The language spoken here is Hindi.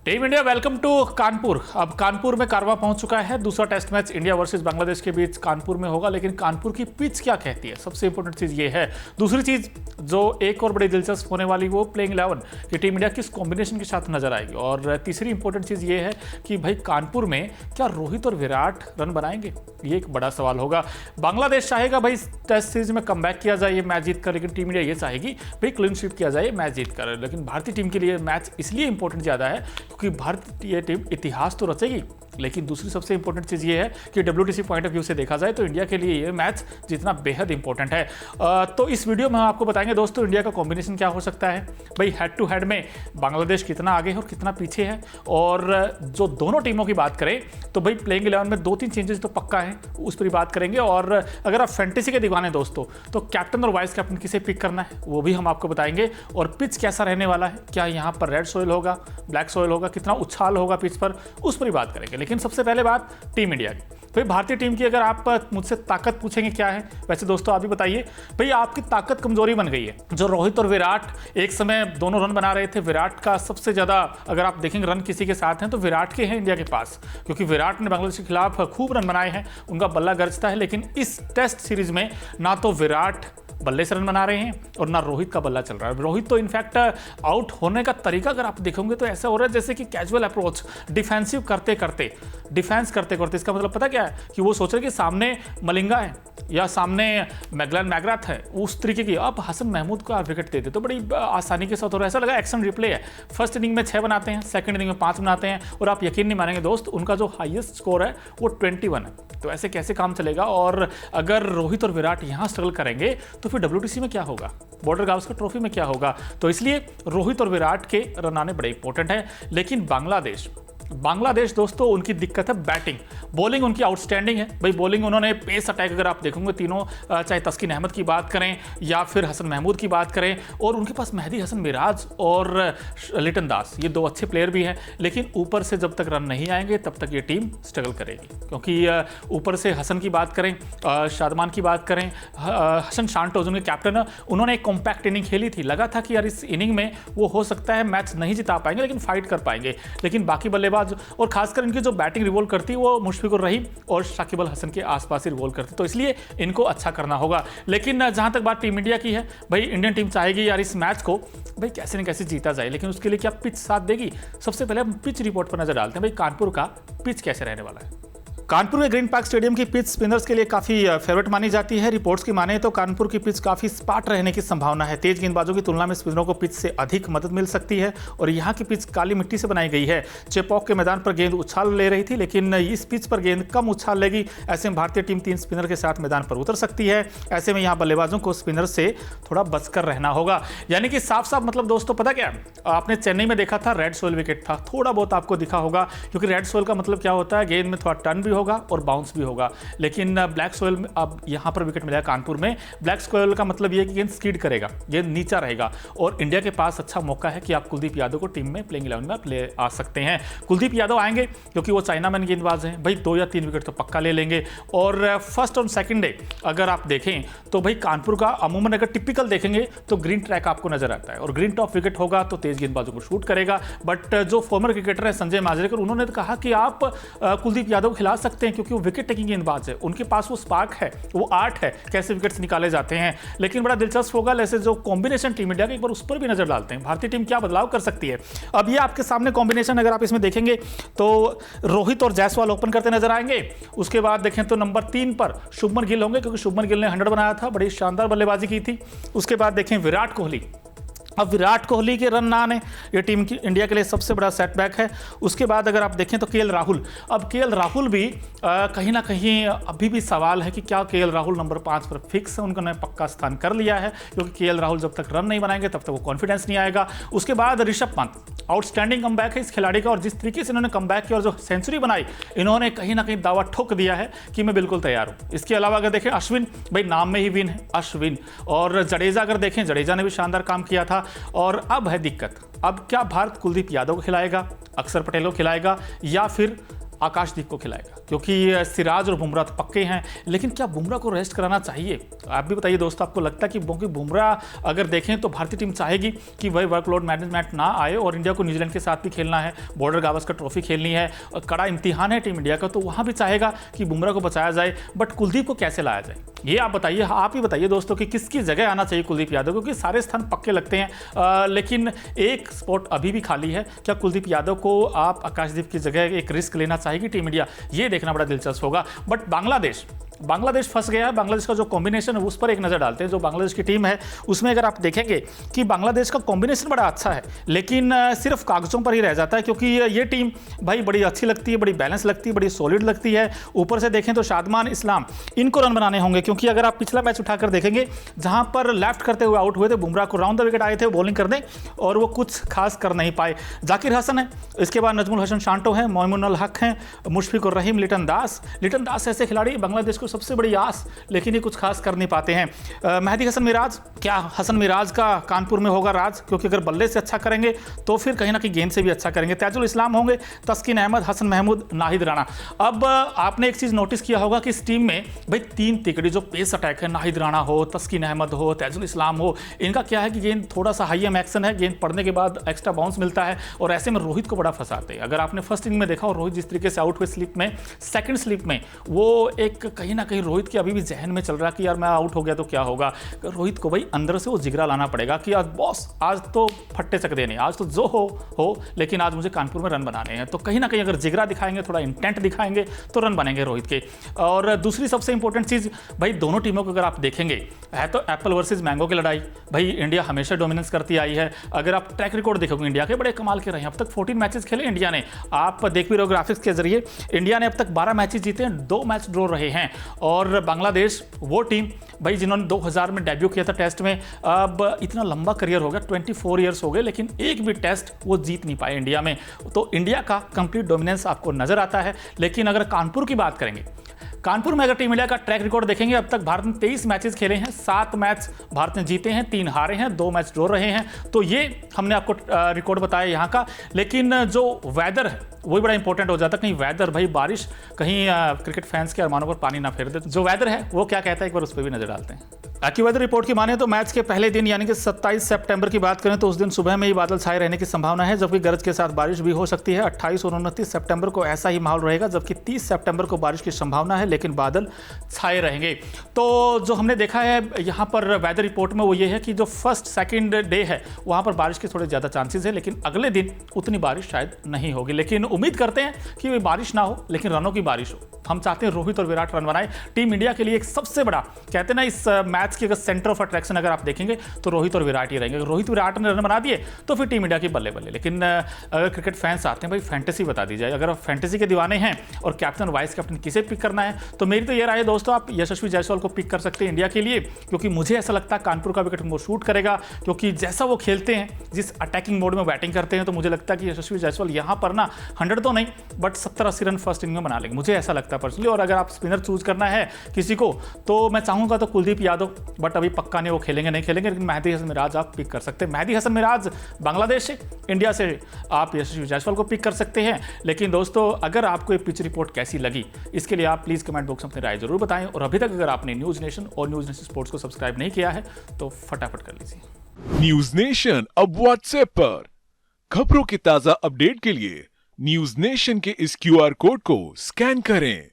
Team India welcome to Kanpur. अब कानपुर में कारवां पहुंच चुका है। दूसरा test match India versus Bangladesh के बीच कानपुर में होगा, लेकिन कानपुर की पिच क्या कहती है, सबसे इंपॉर्टेंट चीज ये है। दूसरी चीज जो एक और बड़ी दिलचस्प होने वाली वो प्लेइंग 11 कि टीम इंडिया किस कॉम्बिनेशन के साथ नजर आएगी। और तीसरी इंपॉर्टेंट चीज ये है कि भाई कानपुर में क्या रोहित और विराट रन बनाएंगे, ये एक बड़ा सवाल होगा। बांग्लादेश चाहेगा भाई टेस्ट सीरीज में कमबैक किया जाए ये मैच जीत कर, लेकिन टीम इंडिया ये चाहेगी भाई क्लीन स्वीप किया जाए मैच जीत कर। लेकिन भारतीय टीम के लिए मैच इसलिए इंपॉर्टेंट ज्यादा है क्योंकि भारतीय टीम इतिहास तो रचेगी, लेकिन दूसरी सबसे इंपॉर्टेंट चीज ये है कि WTC पॉइंट ऑफ व्यू से देखा जाए तो इंडिया के लिए ये मैच जीतना बेहद इंपॉर्टेंट है। तो इस वीडियो में हम आपको बताएंगे दोस्तों इंडिया का कॉम्बिनेशन क्या हो सकता है, भाई हेड टू हेड में बांग्लादेश कितना आगे है और कितना पीछे है। और जो दोनों टीमों की बात करें तो भाई प्लेइंग 11 में 2-3 चेंजेस तो पक्का है, उस पर बात करेंगे। और अगर आप फैंटेसी के दीवाने दोस्तों तो कैप्टन और वाइस कैप्टन किसे पिक करना है वो भी हम आपको बताएंगे। और पिच कैसा रहने वाला है, क्या यहाँ पर रेड सॉइल होगा, ब्लैक सॉइल होगा, कितना उछाल होगा पिच पर, उस पर ही बात करेंगे। लेकिन सबसे पहले बात टीम इंडिया की। भाई भारतीय टीम की अगर आप मुझसे ताकत पूछेंगे क्या है, वैसे दोस्तों आप भी बताइए भाई आपकी ताकत कमजोरी बन गई है। जो रोहित और विराट एक समय दोनों रन बना रहे थे, विराट का सबसे ज्यादा अगर आप देखेंगे रन किसी के साथ हैं तो विराट के हैं इंडिया के पास, क्योंकि विराट ने बांग्लादेश के खिलाफ खूब रन बनाए हैं, उनका बल्ला गरजता है। लेकिन इस टेस्ट सीरीज में ना तो विराट बल्ले से रन बना रहे हैं और ना रोहित का बल्ला चल रहा है। रोहित तो इनफैक्ट आउट होने का तरीका अगर आप देखोगे तो ऐसा हो रहा है जैसे कि कैजुअल अप्रोच, डिफेंसिव करते करते, डिफेंस करते करते। इसका मतलब पता क्या है कि वो सोच रहे कि सामने मलिंगा है या सामने मैगलन मैगराथ है, उस तरीके की। अब हसन महमूद को आप विकेट देते तो बड़ी आसानी के साथ हो रहा है, ऐसा लगा एक्शन रिप्ले है। फर्स्ट इनिंग में 6 बनाते हैं, सेकंड इनिंग में 5 बनाते हैं, और आप यकीन नहीं मानेंगे दोस्त उनका जो हाईएस्ट स्कोर है वो 21 है। तो ऐसे कैसे काम चलेगा। और अगर रोहित और विराट यहाँ स्ट्रगल करेंगे तो फिर WTC में क्या होगा, बॉर्डर गावस्कर ट्रॉफी में क्या होगा। तो इसलिए रोहित और विराट के रन आने बड़े इंपॉर्टेंट है। लेकिन बांग्लादेश दोस्तों उनकी दिक्कत है बैटिंग, बॉलिंग उनकी आउटस्टैंडिंग है। भाई बॉलिंग उन्होंने पेस अटैक अगर आप देखोगे तीनों, चाहे तस्किन अहमद की बात करें या फिर हसन महमूद की बात करें, और उनके पास मेहदी हसन मिराज और लिटन दास, ये 2 अच्छे प्लेयर भी हैं। लेकिन ऊपर से जब तक रन नहीं आएंगे तब तक ये टीम स्ट्रगल करेगी, क्योंकि ऊपर से हसन की बात करें, शादमान की बात करें, हसन शांटोज उनके कैप्टन है, उन्होंने एक कॉम्पैक्ट इनिंग खेली थी। लगा था कि यार इस इनिंग में वो हो सकता है मैच नहीं जिता पाएंगे लेकिन फाइट कर पाएंगे। लेकिन बाकी बल्लेबाज और खासकर इनकी जो बैटिंग रिवॉल्व करती है वो मुशफिकुर रहीम और शाकिब अल हसन के आसपास ही रिवॉल्व करती है, तो इसलिए इनको अच्छा करना होगा। लेकिन जहां तक बात टीम इंडिया की है, भाई इंडियन टीम चाहेगी यार इस मैच को भाई कैसे न कैसे जीता जाए, लेकिन उसके लिए क्या पिच साथ देगी। सबसे पहले हम पिच रिपोर्ट पर नजर डालते हैं, भाई कानपुर का पिच कैसे रहने वाला है। कानपुर के ग्रीन पार्क स्टेडियम की पिच स्पिनर्स के लिए काफी फेवरेट मानी जाती है। रिपोर्ट्स की माने तो कानपुर की पिच काफी स्पार्ट रहने की संभावना है। तेज गेंदबाजों की तुलना में स्पिनरों को पिच से अधिक मदद मिल सकती है। और यहाँ की पिच काली मिट्टी से बनाई गई है। चेपॉक के मैदान पर गेंद उछाल ले रही थी, लेकिन इस पिच पर गेंद कम उछाल लेगी। ऐसे में भारतीय टीम 3 स्पिनर के साथ मैदान पर उतर सकती है। ऐसे में यहाँ बल्लेबाजों को स्पिनर से थोड़ा बचकर रहना होगा। यानी कि साफ साफ मतलब दोस्तों पता क्या, आपने चेन्नई में देखा था रेड सोइल विकेट था, थोड़ा बहुत आपको दिखा होगा, क्योंकि रेड सोइल का मतलब क्या होता है, गेंद में थोड़ा टर्न भी होगा और बाउंस भी होगा। लेकिन ब्लैक सोइल में अब यहां पर विकेट मिला है कानपुर में। ब्लैक सोइल का मतलब यह कि गेंद स्कीड करेगा, गेंद नीचा रहेगा। और इंडिया के पास अच्छा मौका है कि आप कुलदीप यादव को टीम में प्लेइंग 11 में आप ले आ सकते हैं। कुलदीप यादव आएंगे क्योंकि वो चाइनामैन गेंदबाज हैं, भाई 2 या 3 विकेट तो पक्का ले लेंगे। और फर्स्ट और सेकंड डे अगर आप देखें तो भाई कानपुर का अमूमन अगर टिपिकल देखेंगे तो ग्रीन ट्रैक आपको नजर आता है और ग्रीन टॉप विकेट होगा तो तेज गेंदबाजों को शूट करेगा। बट जो फॉर्मर क्रिकेटर है संजय माजरेकर, उन्होंने तो कहा कि आप कुलदीप यादव खिला सकते हैं क्योंकि वो विकेट टेकिंग गेंदबाज है, उनके पास वो स्पार्क है, वो आर्ट है कैसे विकेट्स निकाले जाते हैं। लेकिन बड़ा दिलचस्प होगा ऐसे जो कॉम्बिनेशन टीम इंडिया का, एक बार उस पर भी नजर डालते हैं भारतीय टीम क्या बदलाव कर सकती है। अब ये आपके सामने कॉम्बिनेशन अगर आप इसमें देखेंगे तो रोहित और जायसवाल ओपन करते नजर आएंगे। उसके बाद देखें तो नंबर 3 पर शुभमन गिल होंगे, क्योंकि शुभमन गिल ने 100 बनाया था, बड़ी शानदार बल्लेबाजी की थी। उसके बाद देखें विराट कोहली। अब विराट कोहली के रन ना आने ये टीम की इंडिया के लिए सबसे बड़ा सेटबैक है। उसके बाद अगर आप देखें तो KL राहुल। अब KL राहुल भी कहीं ना कहीं अभी भी सवाल है कि क्या KL राहुल नंबर 5 पर फिक्स है, उन्होंने पक्का स्थान कर लिया है, क्योंकि KL राहुल जब तक रन नहीं बनाएंगे तब तक वो कॉन्फिडेंस नहीं आएगा। उसके बाद ऋषभ पंत, आउटस्टैंडिंग कमबैक है इस खिलाड़ी का, और जिस तरीके से इन्होंने कमबैक किया और जो सेंचुरी बनाई, इन्होंने कहीं ना कहीं दावा ठोक दिया है कि मैं बिल्कुल तैयार हूं। इसके अलावा अगर देखें अश्विन, भाई नाम में ही विन है अश्विन। और जडेजा अगर देखें, जडेजा ने भी शानदार काम किया था। और अब है दिक्कत, अब क्या भारत कुलदीप यादव को खिलाएगा, अक्षर पटेल को खिलाएगा, या फिर आकाशदीप को खिलाएगा, क्योंकि सिराज और बुमराह तो पक्के हैं, लेकिन क्या बुमराह को रेस्ट कराना चाहिए? आप भी बताइए दोस्तों, आपको लगता है कि बुमराह अगर देखें तो भारतीय टीम चाहेगी कि वही वर्कलोड मैनेजमेंट ना आए, और इंडिया को न्यूजीलैंड के साथ भी खेलना है, बॉर्डर गावस्कर ट्रॉफी खेलनी है, कड़ा इम्तिहान है टीम इंडिया का, तो वहाँ भी चाहेगा कि बुमराह को बचाया जाए, बट कुलदीप को कैसे लाया जाए? ये आप बताइए, आप ही बताइए दोस्तों कि किसकी जगह आना चाहिए कुलदीप यादव, क्योंकि सारे स्थान पक्के लगते हैं, लेकिन एक स्पॉट अभी भी खाली है। क्या कुलदीप यादव को आप आकाशदीप की जगह एक रिस्क लेना चाहेगी टीम इंडिया? ये देखना बड़ा दिलचस्प होगा। बट बांग्लादेश फंस गया है। बांग्लादेश का जो कॉम्बिनेशन है उस पर एक नज़र डालते हैं। जो बांग्लादेश की टीम है उसमें अगर आप देखेंगे कि बांग्लादेश का कॉम्बिनेशन बड़ा अच्छा है, लेकिन सिर्फ कागजों पर ही रह जाता है, क्योंकि ये टीम भाई बड़ी अच्छी लगती है, बड़ी बैलेंस लगती है, बड़ी सॉलिड लगती है। ऊपर से देखें तो शादमान इस्लाम, इनको रन बनाने होंगे, क्योंकि अगर आप पिछला मैच उठाकर देखेंगे जहां पर लेफ्ट करते हुए आउट हुए थे, बुमराह को राउंड द विकेट आए थे बॉलिंग करने, और वो कुछ खास कर नहीं पाए। जाकिर हसन है, इसके बाद नजमुल हसन शांटो हैं, मोइनुल अल हक हैं, मुशफिकुर रहीम, लिटन दास ऐसे खिलाड़ी बांग्लादेश को सबसे बड़ी आस, लेकिन ये कुछ खास कर नहीं पाते हैं। मेहदी हसन मिराज, क्या हसन मिराज का कानपुर में होगा राज? क्योंकि अगर बल्ले से अच्छा करेंगे तो फिर कहीं ना कहीं गेंद से भी अच्छा करेंगे। ताजुल इस्लाम होंगे, तस्किन अहमद, हसन महमूद, नाहिद राणा। अब आपने एक चीज नोटिस किया होगा कि इस टीम में भाई 3 तिकड़ी जो पेस अटैक है, नाहिद राणा हो, तस्किन अहमद हो, ताजुल इस्लाम हो, इनका क्या है कि गेंद थोड़ा सा हाई एम एक्शन है, गेंद पड़ने के बाद एक्स्ट्रा बाउंस मिलता है, और ऐसे में रोहित को बड़ा फंसाते हैं। अगर आपने फर्स्ट इनिंग में देखा और रोहित जिस तरीके से आउट हुए स्लिप में, सेकंड स्लिप में, वो एक कहीं ना कहीं रोहित के अभी भी जहन में चल रहा कि यार मैं आउट हो गया तो क्या होगा। रोहित को भाई अंदर से वो जिगरा लाना पड़ेगा कि आज बॉस, आज तो फट्टे सकते नहीं, आज तो जो हो, लेकिन आज मुझे कानपुर में रन बनाने हैं। तो कहीं ना कहीं अगर जिगरा दिखाएंगे, थोड़ा इंटेंट दिखाएंगे, तो रन बनेंगे रोहित के। और दूसरी सबसे इंपॉर्टेंट चीज, भाई दोनों टीमों को अगर आप देखेंगे, है तो एप्पल वर्सेज मैंगो की लड़ाई। भाई इंडिया हमेशा डोमिनेंस करती आई है। अगर आप ट्रैक रिकॉर्ड देखोगे इंडिया के, बड़े कमाल के रहे हैं। अब तक 14 मैचेस खेले इंडिया ने, आप देख भी रहे हो ग्राफिक्स के जरिए। इंडिया ने अब तक 12 मैचेस जीते हैं, 2 मैच ड्रॉ रहे हैं। और बांग्लादेश वो टीम भाई जिन्होंने 2000 में डेब्यू किया था टेस्ट में, अब इतना लंबा करियर हो गया, 24 ईयर्स हो गए, लेकिन एक भी टेस्ट वो जीत नहीं पाए इंडिया में। तो इंडिया का कंप्लीट डोमिनेंस आपको नजर आता है। लेकिन अगर कानपुर की बात करेंगे, कानपुर में अगर टीम इंडिया का ट्रैक रिकॉर्ड देखेंगे, अब तक भारत ने 23 मैचेस खेले हैं, 7 मैच भारत ने जीते हैं, 3 हारे हैं, 2 मैच ड्रॉ रहे हैं। तो ये हमने आपको रिकॉर्ड बताया यहाँ का। लेकिन जो वेदर है वही बड़ा इंपॉर्टेंट हो जाता है। कहीं वेदर, भाई बारिश कहीं क्रिकेट फैंस के अरमानों पर पानी ना फेर दे। जो वेदर है वो क्या कहता है, एक बार उस पर भी नजर डालते हैं। बाकी वेदर रिपोर्ट की माने तो मैच के पहले दिन यानी कि 27 सितंबर की बात करें तो उस दिन सुबह में ही बादल छाए रहने की संभावना है, जबकि गरज के साथ बारिश भी हो सकती है। 28 और 29 सितंबर को ऐसा ही माहौल रहेगा, जबकि 30 सितंबर को बारिश की संभावना है, लेकिन बादल छाए रहेंगे। तो जो हमने देखा है यहाँ पर वेदर रिपोर्ट में वो ये है कि जो फर्स्ट सेकंड डे है वहाँ पर बारिश के थोड़े ज़्यादा चांसेस है, लेकिन अगले दिन उतनी बारिश शायद नहीं होगी। लेकिन उम्मीद करते हैं कि बारिश ना हो, लेकिन रनों की बारिश हो। हम चाहते हैं रोहित और विराट रन बनाए। टीम इंडिया के लिए एक सबसे बड़ा, कहते हैं ना, इस मैच के अगर सेंटर ऑफ अट्रैक्शन अगर आप देखेंगे तो रोहित और विराट ही रहेंगे। अगर रोहित विराट ने रन बना दिए तो फिर टीम इंडिया की बल्ले बल्ले। लेकिन अगर क्रिकेट फैंस आते हैं भाई फैंटेसी बता दी जाए, अगर आप फैंटेसी के दीवाने हैं और कैप्टन वाइस कैप्टन किसे पिक करना है, तो मेरी तो ये राय है दोस्तों, आप यशस्वी जायसवाल को पिक कर सकते हैं इंडिया के लिए, क्योंकि मुझे ऐसा लगता है कानपुर का विकेट वो शूट करेगा। क्योंकि जैसा वो खेलते हैं, जिस अटैकिंग मोड में बैटिंग करते हैं, तो मुझे लगता है कि यशस्वी जायसवाल यहाँ पर ना 100 तो नहीं बट 70-80 रन फर्स्ट इनिंग में बना लेंगे, मुझे ऐसा लगता है पर्सनली। और अगर आप स्पिनर चूज करना है किसी को, तो मैं चाहूंगा तो कुलदीप यादव, बट अभी पक्का नहीं वो खेलेंगे नहीं खेलेंगे, लेकिन मेहदी हसन मिराज आप पिक कर सकते हैं। मेहदी हसन मिराज बांग्लादेश से, इंडिया से आप यशस्वी जायसवाल को पिक कर सकते हैं। लेकिन दोस्तों अगर आपको ये पिच रिपोर्ट कैसी लगी, इसके लिए आप प्लीज कमेंट बॉक्स में अपनी राय जरूर बताएं। और अभी तक अगर आपने न्यूज नेशन और न्यूज नेशन स्पोर्ट्स को सब्सक्राइब नहीं किया है तो फटाफट कर लीजिए। न्यूज नेशन अब व्हाट्सएप पर खबरों की ताजा अपडेट के लिए न्यूज नेशन के इस QR कोड को स्कैन करें।